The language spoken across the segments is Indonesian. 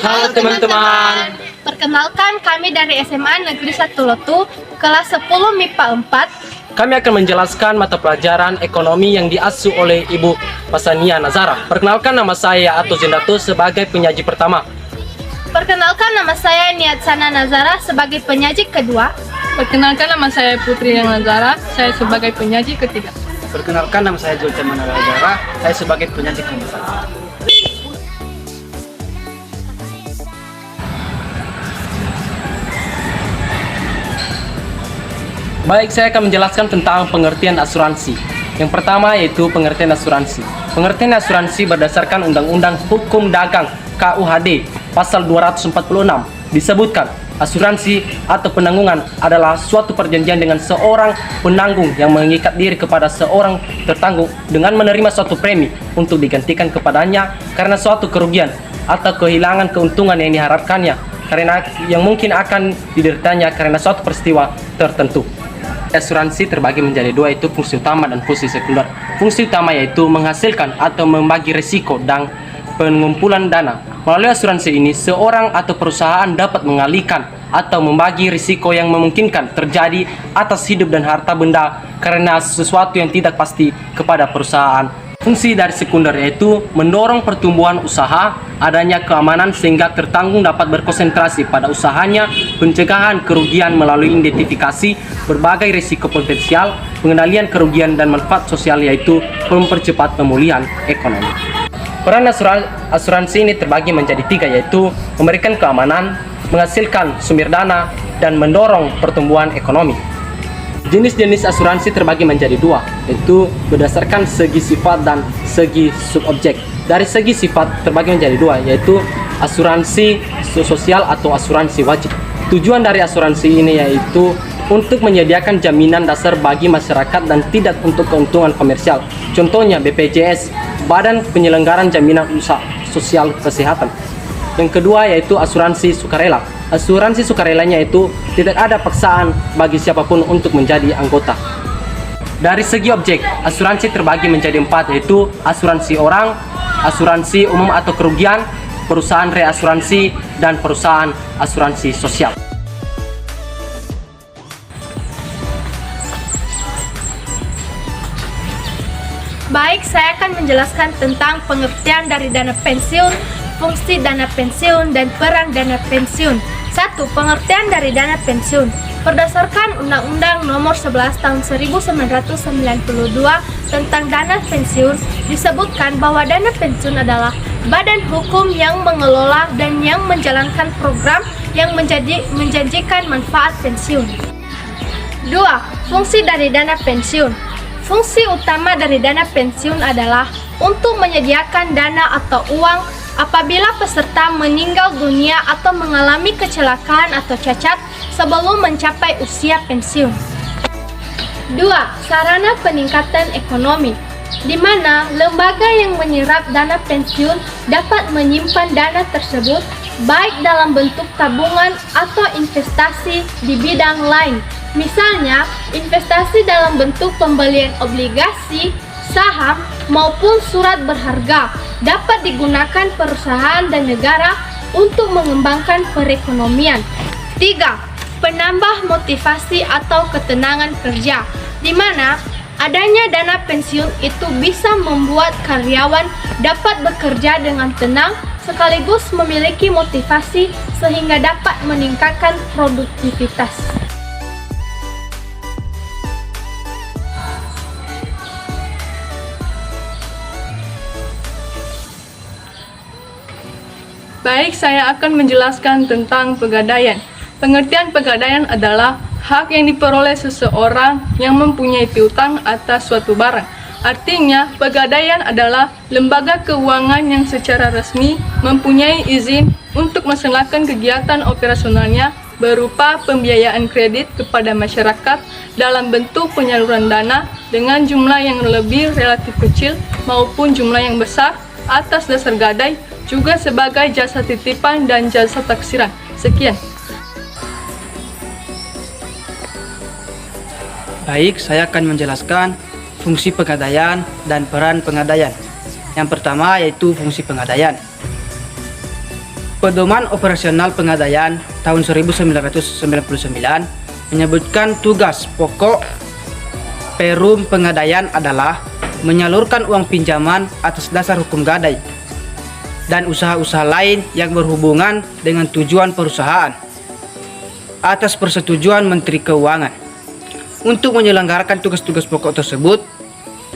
Halo teman-teman. Perkenalkan, kami dari SMA Negeri 1 Lotu, kelas 10 MIPA 4. Kami akan menjelaskan mata pelajaran ekonomi yang diasuh oleh Ibu Pasania Nazara. Perkenalkan, nama saya Ato Zendato sebagai penyaji pertama. Perkenalkan, nama saya Niatsana Nazara sebagai penyaji kedua. Perkenalkan, nama saya Putri yang Nazara, saya sebagai penyaji ketiga. Perkenalkan, nama saya Julchan Manaragara, saya sebagai penyaji keempat. Baik, saya akan menjelaskan tentang pengertian asuransi. Yang pertama yaitu pengertian asuransi. Pengertian asuransi berdasarkan Undang-Undang Hukum Dagang KUHD pasal 246 disebutkan asuransi atau penanggungan adalah suatu perjanjian dengan seorang penanggung yang mengikat diri kepada seorang tertanggung dengan menerima suatu premi untuk digantikan kepadanya karena suatu kerugian atau kehilangan keuntungan yang diharapkannya karena yang mungkin akan dideritanya karena suatu peristiwa tertentu. Asuransi terbagi menjadi dua, yaitu fungsi utama dan fungsi sekunder. Fungsi utama yaitu menghasilkan atau membagi risiko dan pengumpulan dana. Melalui asuransi ini, seorang atau perusahaan dapat mengalihkan atau membagi risiko yang memungkinkan terjadi atas hidup dan harta benda karena sesuatu yang tidak pasti kepada perusahaan. Fungsi dari sekunder yaitu mendorong pertumbuhan usaha, adanya keamanan sehingga tertanggung dapat berkonsentrasi pada usahanya, pencegahan kerugian melalui identifikasi berbagai risiko potensial, pengendalian kerugian dan manfaat sosial yaitu mempercepat pemulihan ekonomi. Peran asuransi ini terbagi menjadi tiga, yaitu memberikan keamanan, menghasilkan sumber dana, dan mendorong pertumbuhan ekonomi. Jenis-jenis asuransi terbagi menjadi dua, yaitu berdasarkan segi sifat dan segi subobjek. Dari segi sifat terbagi menjadi dua, yaitu asuransi sosial atau asuransi wajib. Tujuan dari asuransi ini yaitu untuk menyediakan jaminan dasar bagi masyarakat dan tidak untuk keuntungan komersial. Contohnya BPJS, Badan Penyelenggaraan Jaminan Usaha Sosial Kesehatan. Yang kedua yaitu asuransi sukarela. Asuransi sukarelanya itu tidak ada paksaan bagi siapapun untuk menjadi anggota. Dari segi objek, asuransi terbagi menjadi empat, yaitu asuransi orang, asuransi umum atau kerugian, perusahaan reasuransi, dan perusahaan asuransi sosial. Baik, saya akan menjelaskan tentang pengertian dari dana pensiun, fungsi dana pensiun, dan peran dana pensiun. 1. Pengertian dari dana pensiun. Berdasarkan Undang-Undang Nomor 11 Tahun 1992 tentang dana pensiun, disebutkan bahwa dana pensiun adalah badan hukum yang mengelola dan yang menjalankan program yang menjanjikan manfaat pensiun. 2. Fungsi dari dana pensiun. Fungsi utama dari dana pensiun adalah untuk menyediakan dana atau uang apabila peserta meninggal dunia atau mengalami kecelakaan atau cacat sebelum mencapai usia pensiun. 2. Sarana peningkatan ekonomi, di mana lembaga yang menyerap dana pensiun dapat menyimpan dana tersebut baik dalam bentuk tabungan atau investasi di bidang lain. Misalnya, investasi dalam bentuk pembelian obligasi, saham, maupun surat berharga dapat digunakan perusahaan dan negara untuk mengembangkan perekonomian. 3. Penambah motivasi atau ketenangan kerja, di mana adanya dana pensiun itu bisa membuat karyawan dapat bekerja dengan tenang sekaligus memiliki motivasi sehingga dapat meningkatkan produktivitas. Baik, saya akan menjelaskan tentang pegadaian. Pengertian pegadaian adalah hak yang diperoleh seseorang yang mempunyai piutang atas suatu barang. Artinya, pegadaian adalah lembaga keuangan yang secara resmi mempunyai izin untuk melaksanakan kegiatan operasionalnya berupa pembiayaan kredit kepada masyarakat dalam bentuk penyaluran dana dengan jumlah yang lebih relatif kecil maupun jumlah yang besar atas dasar gadai, juga sebagai jasa titipan dan jasa taksiran. Sekian. Baik, saya akan menjelaskan fungsi pegadaian dan peran pegadaian. Yang pertama yaitu fungsi pegadaian. Pedoman Operasional Pengadaian tahun 1999 menyebutkan tugas pokok Perum Pengadaian adalah menyalurkan uang pinjaman atas dasar hukum gadai dan usaha-usaha lain yang berhubungan dengan tujuan perusahaan atas persetujuan Menteri Keuangan. Untuk menyelenggarakan tugas-tugas pokok tersebut,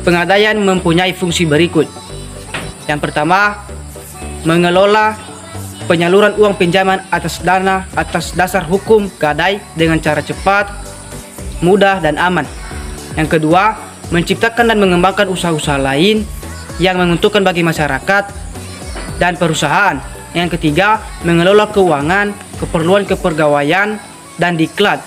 pengadaian mempunyai fungsi berikut. Yang pertama, mengelola penyaluran uang pinjaman atas dasar hukum gadai dengan cara cepat, mudah, dan aman. Yang kedua, menciptakan dan mengembangkan usaha-usaha lain yang menguntungkan bagi masyarakat dan perusahaan. Yang ketiga, mengelola keuangan, keperluan kepegawaian, dan diklat.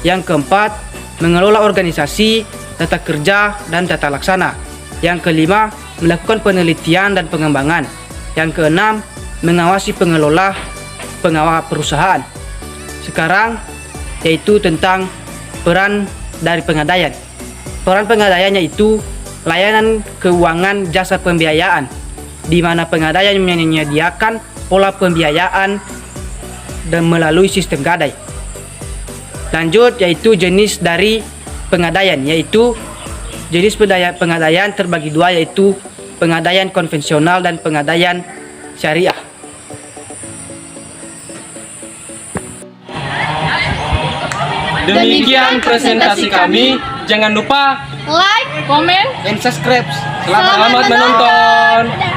Yang keempat, mengelola organisasi, tata kerja, dan tata laksana. Yang kelima, melakukan penelitian dan pengembangan. Yang keenam, mengawasi pengelola perusahaan. Sekarang yaitu tentang peran dari pengadaian. Peran pengadaian yaitu layanan keuangan jasa pembiayaan, di mana pengadaian menyediakan pola pembiayaan dan melalui sistem gadai. Lanjut yaitu jenis dari pengadaian, yaitu jenis pengadaian terbagi dua, yaitu pengadaian konvensional dan pengadaian syariah. Demikian presentasi kami. Jangan lupa Like, Komen. Dan subscribe. selamat menonton.